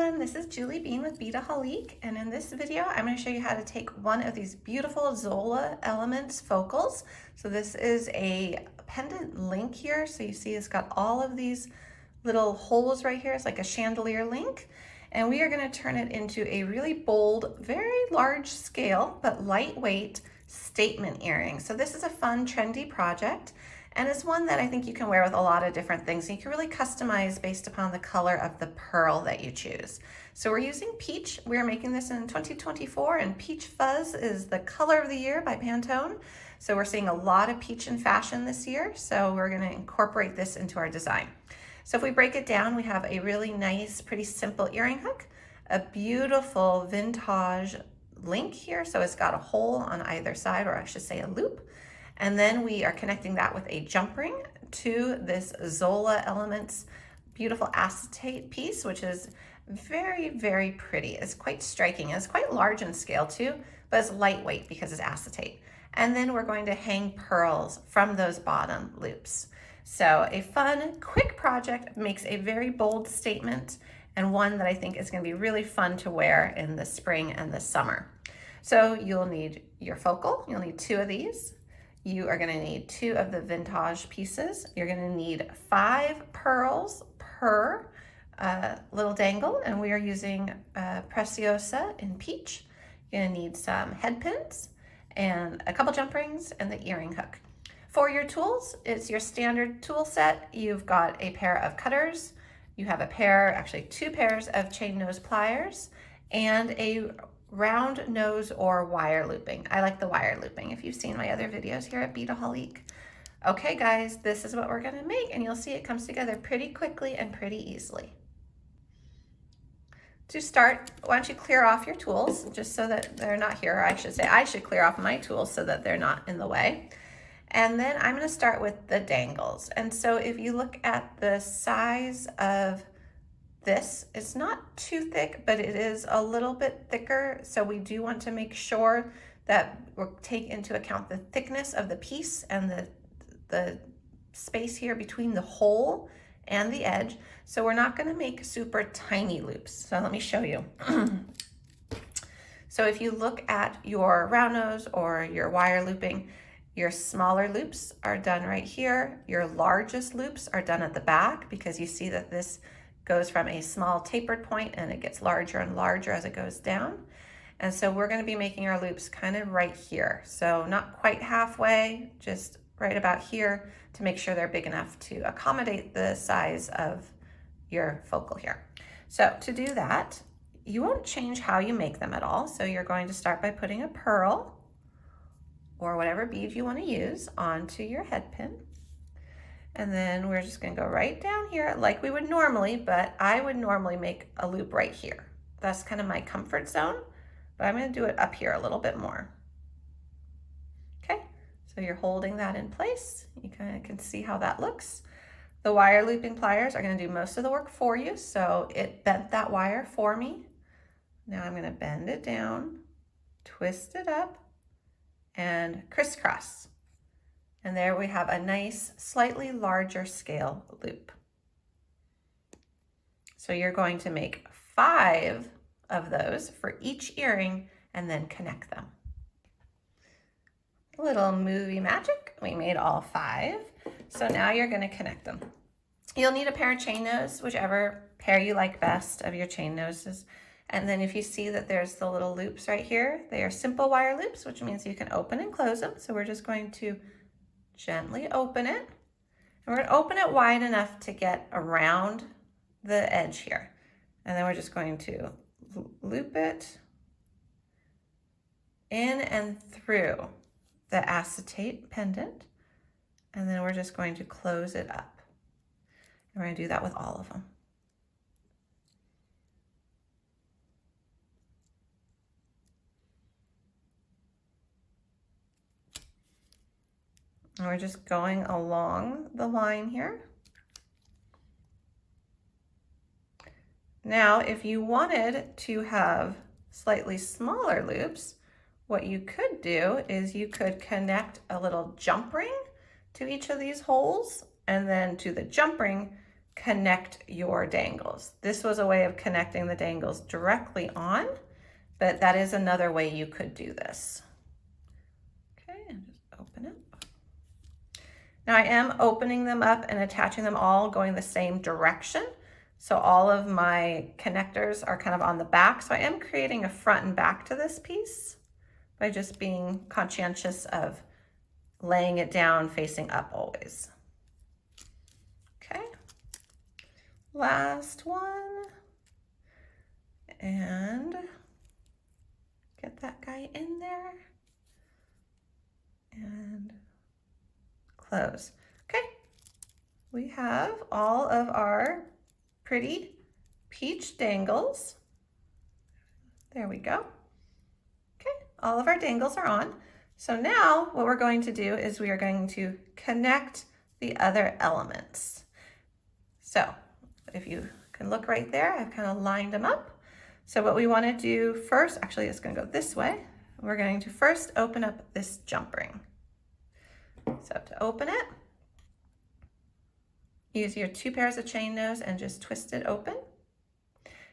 everyone, this is Julie Bean with Beadaholique, and in this video I'm going to show you how to take one of these beautiful Zola Elements focals. So this is a pendant link here, so you see it's got all of these little holes right here. It's like a chandelier link, and we are going to turn it into a really bold, very large scale but lightweight statement earring. So this is a fun, trendy project. And it's one that I think you can wear with a lot of different things. You can really customize based upon the color of the pearl that you choose. So we're using peach. We're making this in 2024, and Peach Fuzz is the color of the year by Pantone. So we're seeing a lot of peach in fashion this year. So we're going to incorporate this into our design. So if we break it down, we have a really nice, pretty simple earring hook, a beautiful vintage link here. So it's got a hole on either side, or I should say a loop. And then we are connecting that with a jump ring to this Zola Elements beautiful acetate piece, which is very, very pretty. It's quite striking. It's quite large in scale too, but it's lightweight because it's acetate. And then we're going to hang pearls from those bottom loops. So a fun, quick project, makes a very bold statement, and one that I think is going to be really fun to wear in the spring and the summer. So you'll need your focal. You'll need 2 of these. You are going to need 2 of the vintage pieces. You're going to need 5 pearls per little dangle, and we are using Preciosa in peach. You're going to need some head pins and a couple jump rings and the earring hook. For your tools, it's your standard tool set. You've got a pair of cutters. You have a pair, actually 2 pairs of chain nose pliers and a round nose or wire looping. I like the wire looping if you've seen my other videos here at Beadaholique. Okay guys, this is what we're gonna make, and you'll see it comes together pretty quickly and pretty easily. To start, why don't you clear off your tools just so that they're not here, or I should say I should clear off my tools so that they're not in the way. And then I'm gonna start with the dangles. And so if you look at the size of this, it's not too thick, but it is a little bit thicker. So we do want to make sure that we'll take into account the thickness of the piece and the space here between the hole and the edge. So we're not going to make super tiny loops. So let me show you. So if you look at your round nose or your wire looping, your smaller loops are done right here. Your largest loops are done at the back, because you see that this goes from a small tapered point and it gets larger and larger as it goes down. And so we're going to be making our loops kind of right here. So not quite halfway, just right about here, to make sure they're big enough to accommodate the size of your focal here. So to do that, you won't change how you make them at all. So you're going to start by putting a pearl or whatever bead you want to use onto your head pin. And then we're just going to go right down here like we would normally, but I would normally make a loop right here. That's kind of my comfort zone, but I'm going to do it up here a little bit more. Okay, so you're holding that in place. You kind of can see how that looks. The wire looping pliers are going to do most of the work for you, so it bent that wire for me. Now I'm going to bend it down, twist it up, and crisscross. And there we have a nice, slightly larger scale loop. So you're going to make 5 of those for each earring and then connect them. Little movie magic, we made all 5. So now you're going to connect them. You'll need a pair of chain nose, whichever pair you like best of your chain noses. And then if you see that there's the little loops right here, they are simple wire loops, which means you can open and close them. So we're just going to gently open it, and we're going to open it wide enough to get around the edge here. And then we're just going to loop it in and through the acetate pendant, and then we're just going to close it up. And we're going to do that with all of them. And we're just going along the line here. Now, if you wanted to have slightly smaller loops, what you could do is you could connect a little jump ring to each of these holes, and then to the jump ring, connect your dangles. This was a way of connecting the dangles directly on, but that is another way you could do this. Okay, and just open it. Now I am opening them up and attaching them all going the same direction. So all of my connectors are kind of on the back. So I am creating a front and back to this piece by just being conscientious of laying it down facing up always. Okay, last one. And get that guy in there and close. Okay, we have all of our pretty peach dangles. There we go. Okay, all of our dangles are on. So now what we're going to do is we are going to connect the other elements. So if you can look right there, I've kind of lined them up. So what we want to do first, actually it's going to go this way. We're going to first open up this jump ring. So to open it, use your 2 pairs of chain nose and just twist it open.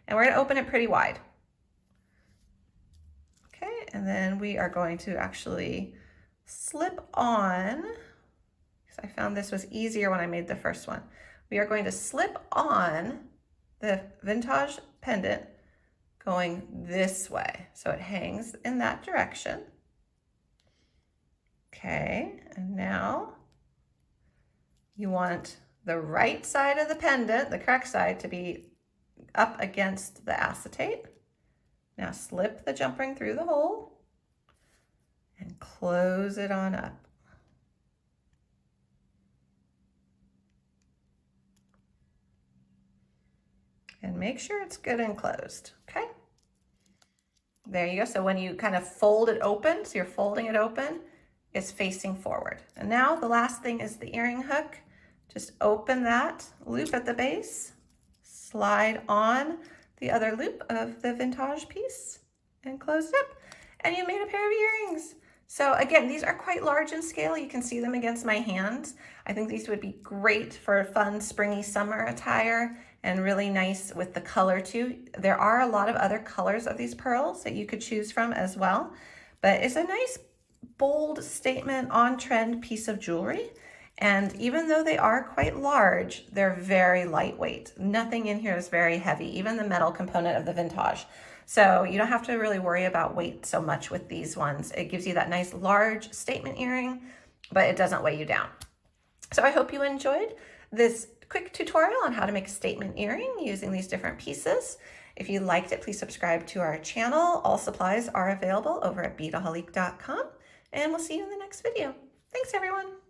And we're going to open it pretty wide. Okay, and then we are going to actually slip on, because I found this was easier when I made the first one. We are going to slip on the vintage pendant going this way. So it hangs in that direction. Okay, and now you want the right side of the pendant, the correct side, to be up against the acetate. Now slip the jump ring through the hole and close it on up. And make sure it's good and closed, okay? There you go. So when you kind of fold it open, so you're folding it open, it's facing forward. And now the last thing is the earring hook. Just open that loop at the base, slide on the other loop of the vintage piece and close it up. And you made a pair of earrings. So again, these are quite large in scale. You can see them against my hands. I think these would be great for fun springy summer attire and really nice with the color too. There are a lot of other colors of these pearls that you could choose from as well, but it's a nice bold statement on trend piece of jewelry. And even though they are quite large, they're very lightweight. Nothing in here is very heavy, even the metal component of the vintage. So you don't have to really worry about weight so much with these ones. It gives you that nice large statement earring, but it doesn't weigh you down. So I hope you enjoyed this quick tutorial on how to make a statement earring using these different pieces. If you liked it, please subscribe to our channel. All supplies are available over at beadaholique.com, and we'll see you in the next video. Thanks, everyone.